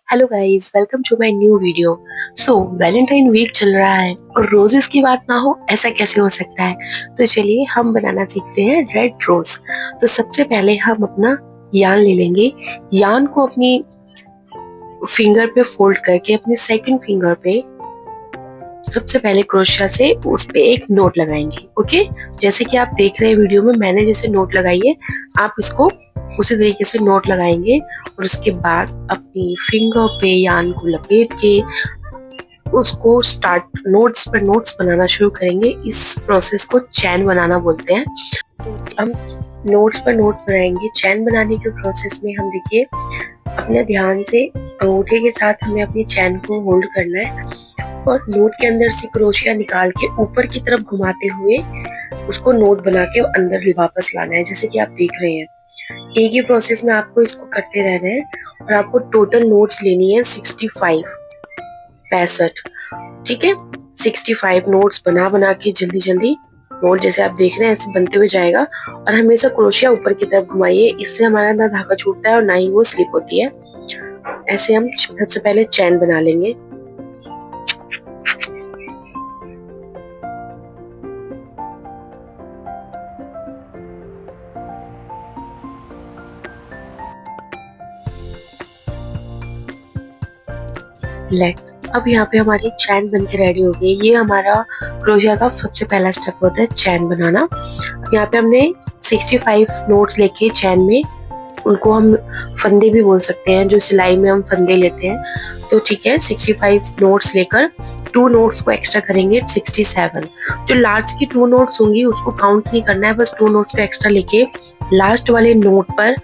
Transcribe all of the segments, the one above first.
Hello guys, welcome to my new video. Valentine week चल रहा है और रोजेस की बात ना हो ऐसा कैसे हो सकता है। तो चलिए हम बनाना सीखते हैं रेड रोज। तो सबसे पहले हम अपना यार्न ले लेंगे। यार्न को अपनी फिंगर पे फोल्ड करके अपनी सेकंड फिंगर पे सबसे पहले क्रोशिया से उस पे एक नोट लगाएंगे। ओके, जैसे कि आप देख रहे हैं वीडियो में मैंने जैसे नोट लगाई है, आप इसको उसी तरीके से नोट लगाएंगे और उसके बाद अपनी फिंगर पे यार्न को लपेट के उसको स्टार्ट नोट्स पर नोट्स बनाना शुरू करेंगे। इस प्रोसेस को चैन बनाना बोलते हैं। हम नोट्स पर नोट्स बनाएंगे। चैन बनाने के प्रोसेस में हम देखिए अपने ध्यान से अंगूठे के साथ हमें अपनी चैन को होल्ड करना है और नोट के अंदर से क्रोशिया निकाल के ऊपर की तरफ घुमाते हुए उसको नोट बना के अंदर वापस लाना है, जैसे कि आप देख रहे हैं। एक ही प्रोसेस में आपको इसको करते रहना है और आपको टोटल नोट्स लेनी है 65। ठीक है, 65 नोट्स बना बना के जल्दी जल्दी नोट जैसे आप देख रहे हैं ऐसे बनते हुए जाएगा। और हमेशा क्रोशिया ऊपर की तरफ घुमाइए, इससे हमारा ना धागा छूटता है और ना ही वो स्लिप होती है। ऐसे हम सबसे पहले चैन बना लेंगे। लेट्स अब यहाँ पे हमारी चैन बन के रेडी हो गई। ये हमारा क्रोशिया का सबसे पहला स्टेप होता है चैन बनाना। यहाँ पे हमने 65 नोट्स लेके चैन में, उनको हम फंदे भी बोल सकते हैं, जो सिलाई में हम फंदे लेते हैं। तो ठीक है, 65 नोट्स लेकर 2 नोट्स को एक्स्ट्रा करेंगे 67। जो लास्ट की 2 नोट्स होंगी उसको काउंट नहीं करना है, बस 2 नोट्स को एक्स्ट्रा लेके लास्ट वाले नोट पर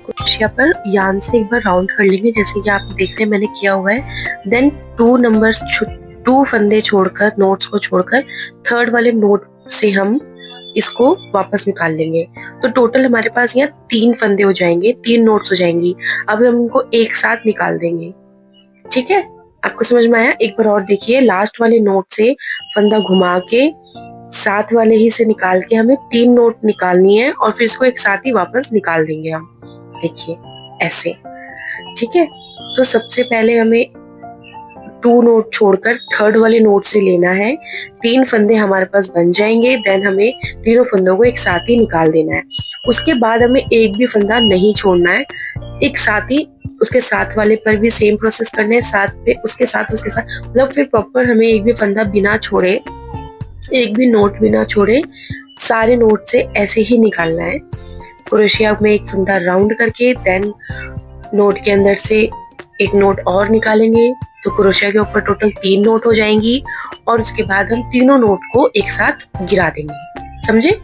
क्रोशिया पर यार्न से एक बार राउंड कर लेंगे, जैसे कि आप देख रहे हैं मैंने किया हुआ है। देन 2 फंदे छोड़कर नोट्स को छोड़कर थर्ड वाले नोट से हम इसको वापस निकाल लेंगे। तो टोटल हमारे पास यहाँ 3 फंदे हो जाएंगे, 3 नोट्स हो जाएंगी। अब हम इनको एक साथ निकाल देंगे। ठीक है, आपको समझ में आया? एक बार और देखिए, लास्ट वाले नोट से फंदा घुमा के साथ वाले ही से निकाल के हमें 3 नोट निकालनी है और फिर इसको एक साथ ही वापस निकाल देंगे हम। देखिए ऐसे। ठीक है, तो सबसे पहले हमें 2 नोट छोड़कर थर्ड वाले नोट से लेना है। 3 फंदे हमारे पास बन जाएंगे। देन हमें तीनों फंदों को एक साथ ही निकाल देना है। उसके बाद हमें एक भी फंदा नहीं छोड़ना है, एक साथ ही उसके साथ वाले पर भी सेम प्रोसेस करना है। साथ पे उसके साथ मतलब फिर प्रॉपर हमें एक भी फंदा बिना छोड़े, एक भी नोट बिना छोड़े सारे नोट से ऐसे ही निकालना है। क्रोशिया में एक फंदा राउंड करके देन नोट के अंदर से एक नोट और निकालेंगे, तो क्रोशिया के ऊपर टोटल 3 नोट हो जाएंगी और उसके बाद हम तीनों नोट को एक साथ गिरा देंगे। समझे?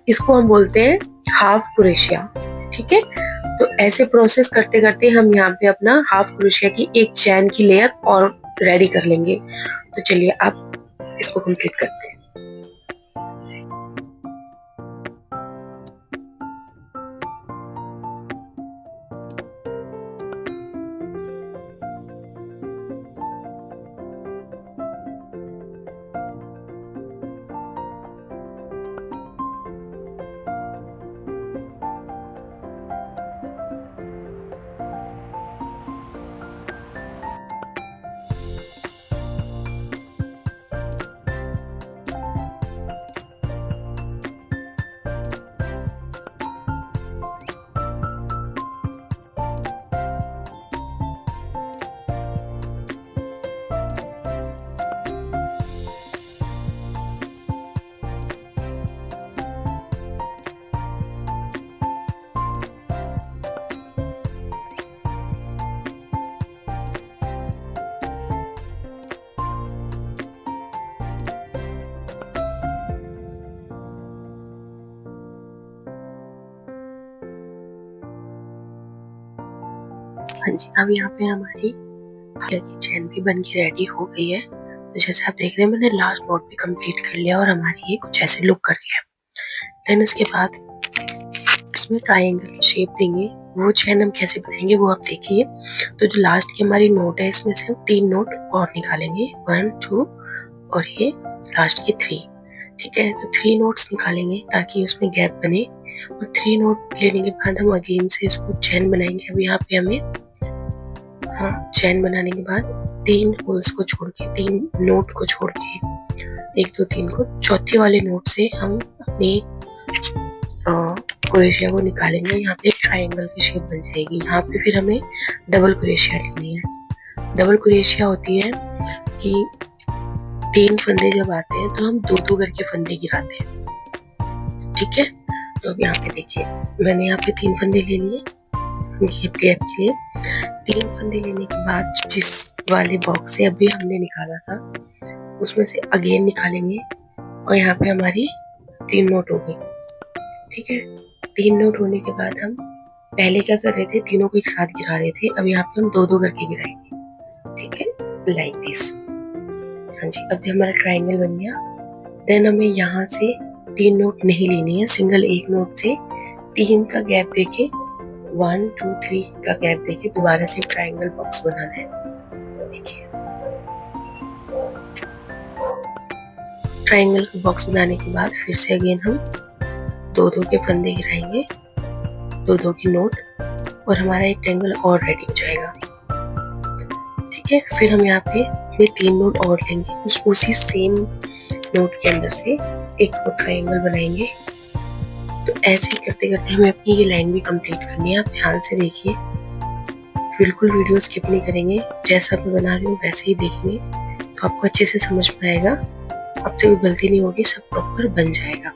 इसको हम बोलते हैं हाफ क्रोशिया। ठीक है, तो ऐसे प्रोसेस करते करते हम यहाँ पे अपना हाफ क्रोशिया की एक चैन की लेयर और रेडी कर लेंगे। तो चलिए आप इसको कंप्लीट करते हैं। हाँ जी, अब यहाँ पे हमारी की चैन भी बन के रेडी हो गई है। तो जैसे आप देख रहे हैं मैंने लास्ट नोट भी कंप्लीट कर लिया और हमारी ये कुछ ऐसे लुक कर लिया है। देन इसके बाद इसमें ट्रायंगल की शेप देंगे। वो चैन हम कैसे बनाएंगे वो आप देखिए। तो जो लास्ट की हमारी नोट है इसमें से हम 3 नोट और निकालेंगे, 1 2 और ये लास्ट की 3। ठीक है, तो 3 नोट्स निकालेंगे ताकि उसमें गैप बने और 3 नोट लेने के बाद हम अगेन से इसको चैन बनाएंगे। अब यहाँ पे हमें हाँ, चैन बनाने के बाद 3 होल्स को छोड़ के, 3 नोट को छोड़ के, 1 2 3 को, चौथे वाले नोट से हम अपनी क्रोशिया को निकालेंगे। यहाँ पे एक ट्रायंगल की शेप बन जाएगी। यहाँ पे फिर हमें डबल क्रोशिया लेनी है। डबल क्रोशिया होती है कि 3 फंदे जब आते हैं तो हम 2-2 करके फंदे गिराते हैं, ठीक है। तो अब यहाँ पे देखिए, मैंने यहाँ पे 3 फंदे ले लिए ये गैप के लिए। 3 फंदे लेने के बाद जिस वाले बॉक्स से अभी हमने निकाला था उसमें से अगेन निकालेंगे और यहाँ पे हमारी 3 नोट हो गई, ठीक है। 3 नोट होने के बाद हम पहले क्या कर रहे थे, तीनों को एक साथ गिरा रहे थे। अब यहाँ पे हम 2-2 करके गिराएंगे, ठीक है, लाइक दिस। हाँ जी, अब हमारा ट्रायंगल बन गया। देन हमें यहाँ से 3 नोट नहीं लेनी है, सिंगल एक नोट से 3 का गैप देके 1 2 3 का गैप देके दोबारा से ट्रायंगल बॉक्स बनाना है। देखिए, ट्रायंगल बॉक्स बनाने के बाद फिर से अगेन हम 2-2 के फंदे गिराएंगे, 2-2 की नोट, और हमारा एक ट्रायंगल और रेडी हो जाएगा, ठीक है। फिर हम यहाँ पे ये 3 नोट और लेंगे, उसी सेम नोट के अंदर से एक और ट्रायंगल बनाएंगे। तो ऐसे ही करते करते हमें अपनी ये लाइन भी कंप्लीट करनी है। आप ध्यान से देखिए, बिल्कुल वीडियो स्किप नहीं करेंगे, जैसा मैं बना रही हूँ वैसे ही देखेंगे तो आपको अच्छे से समझ में आएगा। आपसे कोई गलती नहीं होगी, सब प्रॉपर बन जाएगा।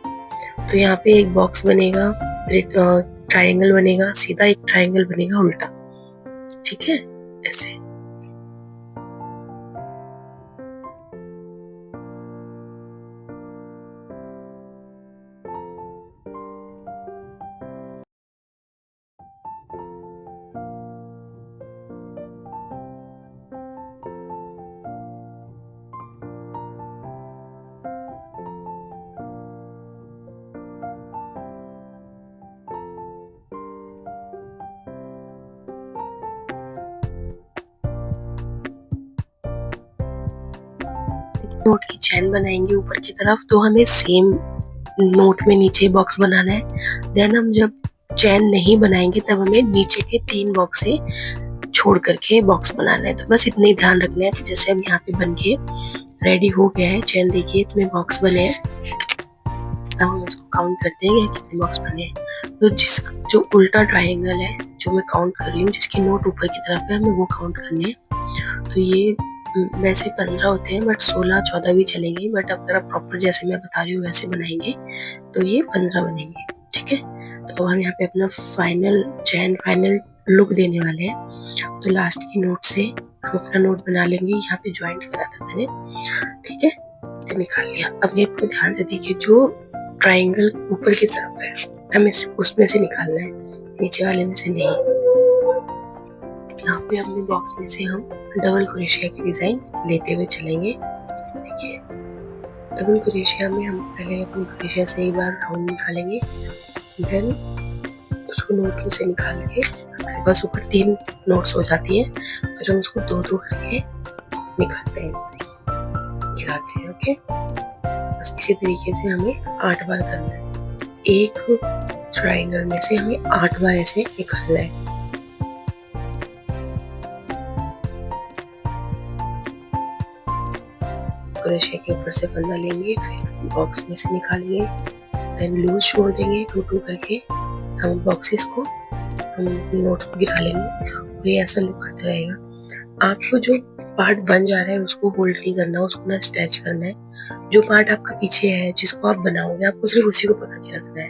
तो यहाँ पे एक बॉक्स बनेगा, ट्रायंगल बनेगा सीधा, एक ट्रायंगल बनेगा उल्टा, ठीक है, ऐसे। नोट की चैन बनाएंगे ऊपर की तरफ, तो हमें सेम नोट में नीचे बॉक्स बनाना है। देन हम जब चैन नहीं बनाएंगे तब हमें नीचे के 3 बॉक्स से छोड़ करके बॉक्स बनाना है। तो बस इतना ही ध्यान रखना है। तो जैसे अब यहाँ पे बन के रेडी हो गया है चैन, देखिए इसमें बॉक्स बने हैं। अब हम इसको काउंट करते हैं कितने बॉक्स बने हैं। तो जो उल्टा ट्रायंगल है जो मैं काउंट कर रही हूँ, जिसकी नोट ऊपर की तरफ है, हमें वो काउंट करने हैं। तो ये वैसे 15 होते हैं, बट 16-14 भी चलेंगे, बट अगर आप प्रॉपर जैसे मैं बता रही हूँ वैसे बनाएंगे तो ये 15 बनेंगे, ठीक है। तो हम यहाँ पे अपना फाइनल लुक देने वाले हैं। तो लास्ट की नोट से हम अपना नोट बना लेंगे। यहाँ पे ज्वाइंट करा था मैंने, ठीक है, तो निकाल लिया। अब ये आपको ध्यान से देखिए, जो ट्रायंगल ऊपर की तरफ है हमें उसमें से निकालना है, नीचे वाले में से नहीं। यहाँ पे अपने बॉक्स में से हम डबल क्रोशिया की डिजाइन लेते हुए चलेंगे। देखिए, डबल क्रोशिया में हम पहले अपनी क्रोशिया से एक बार राउंड निकालेंगे, देन उसको नोट में से निकाल के हमारे पास ऊपर 3 नोट्स हो जाती है, फिर हम उसको 2-2 करके निकालते हैं, गिराते हैं, ओके। बस इसी तरीके से हमें 8 बार करना है। एक ट्रायंगल में से हमें 8 बार ऐसे निकालना है। क्रोशिया के ऊपर से फंदा लेंगे, फिर बॉक्स में से निकालेंगे, देन लूज छोड़ देंगे 2-2 करके। हम बॉक्सेस को हम नोट्स को गिरा लेंगे और ये ऐसा लुक करता रहेगा। आपको जो पार्ट बन जा रहा है उसको होल्ड नहीं करना, उसको ना स्ट्रेच करना है। जो पार्ट आपका पीछे है जिसको आप बनाओगे, आपको सिर्फ उसी को पकड़ के रखना है,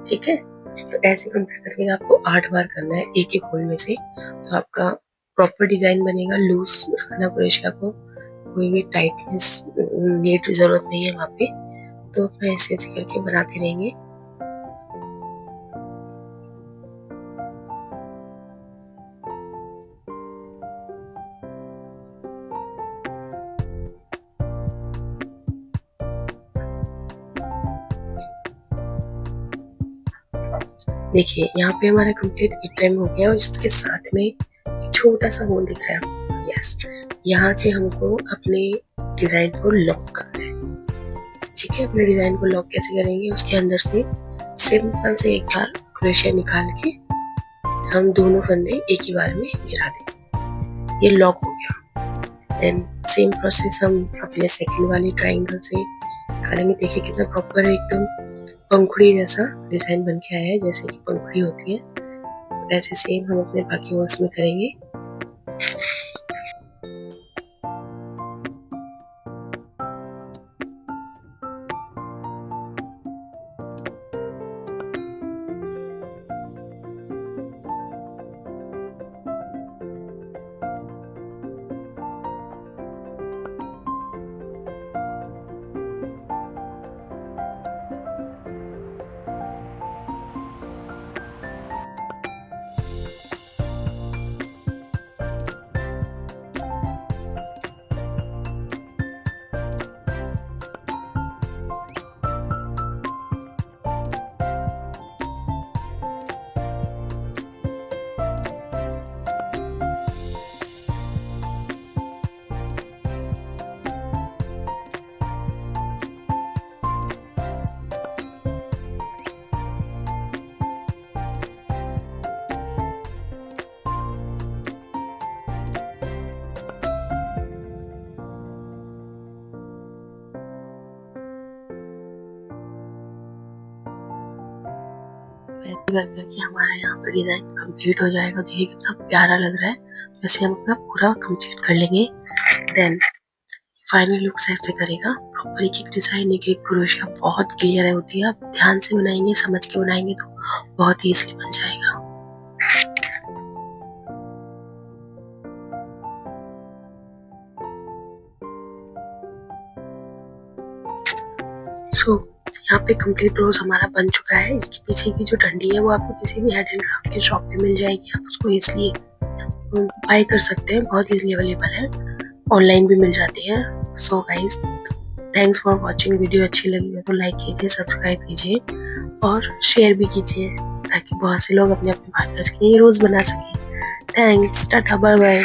ठीक है। तो ऐसे कंप्लीट करके आपको 8 बार करना है एक होल में से। तो आपका प्रॉपर डिजाइन बनेगा। लूज रखना क्रोशिया को, कोई भी टाइटनेस नीड जरूरत नहीं है वहाँ पे। तो अपना ऐसे ऐसे करके बनाते रहेंगे। देखिए, यहाँ पे हमारा कंप्लीट एक टाइम हो गया और इसके साथ में एक छोटा सा होल दिख रहा है। यस, यहाँ से हमको अपने डिजाइन को लॉक करना है, ठीक है। अपने डिजाइन को लॉक कैसे करेंगे, उसके अंदर से सिंपल से एक बार क्रोशिया निकाल के हम दोनों फंदे एक ही बार में गिरा देंगे। ये लॉक हो गया। देन सेम प्रोसेस हम अपने सेकंड वाली ट्रायंगल से करेंगे। देखिए कितना प्रॉपर एकदम पंखुड़ी जैसा डिजाइन बन के आया है, जैसे कि पंखुड़ी होती है। तो ऐसे सेम हम अपने बाकी वर्ड्स में करेंगे। लग कि हमारा यहाँ पर डिजाइन कंप्लीट हो जाएगा। देखिए कितना प्यारा लग रहा है। वैसे हम अपना पूरा कंप्लीट कर लेंगे। देन फाइनल लुक ऐसे करेगा। प्रॉपर एक एक डिजाइन, एक एक क्रोशिया बहुत क्लियर होती है। आप ध्यान से बनाएंगे, समझ के बनाएंगे तो बहुत ईजिली बन जाएगा। सो यहाँ पे कंप्लीट रोज हमारा बन चुका है। इसके पीछे की जो डंडी है वो आपको किसी भी हैंड एंड क्राफ्ट की शॉप पे मिल जाएगी। आप उसको इजिली बाय कर सकते हैं, बहुत इजिली अवेलेबल है, ऑनलाइन भी मिल जाती है। So guys, thanks for watching. Video अच्छी लगी हो तो लाइक कीजिए, सब्सक्राइब कीजिए और शेयर भी कीजिए, ताकि बहुत से लोग अपने अपने पार्टनर्स के लिए रोज बना सकें। Thanks, tata, bye bye.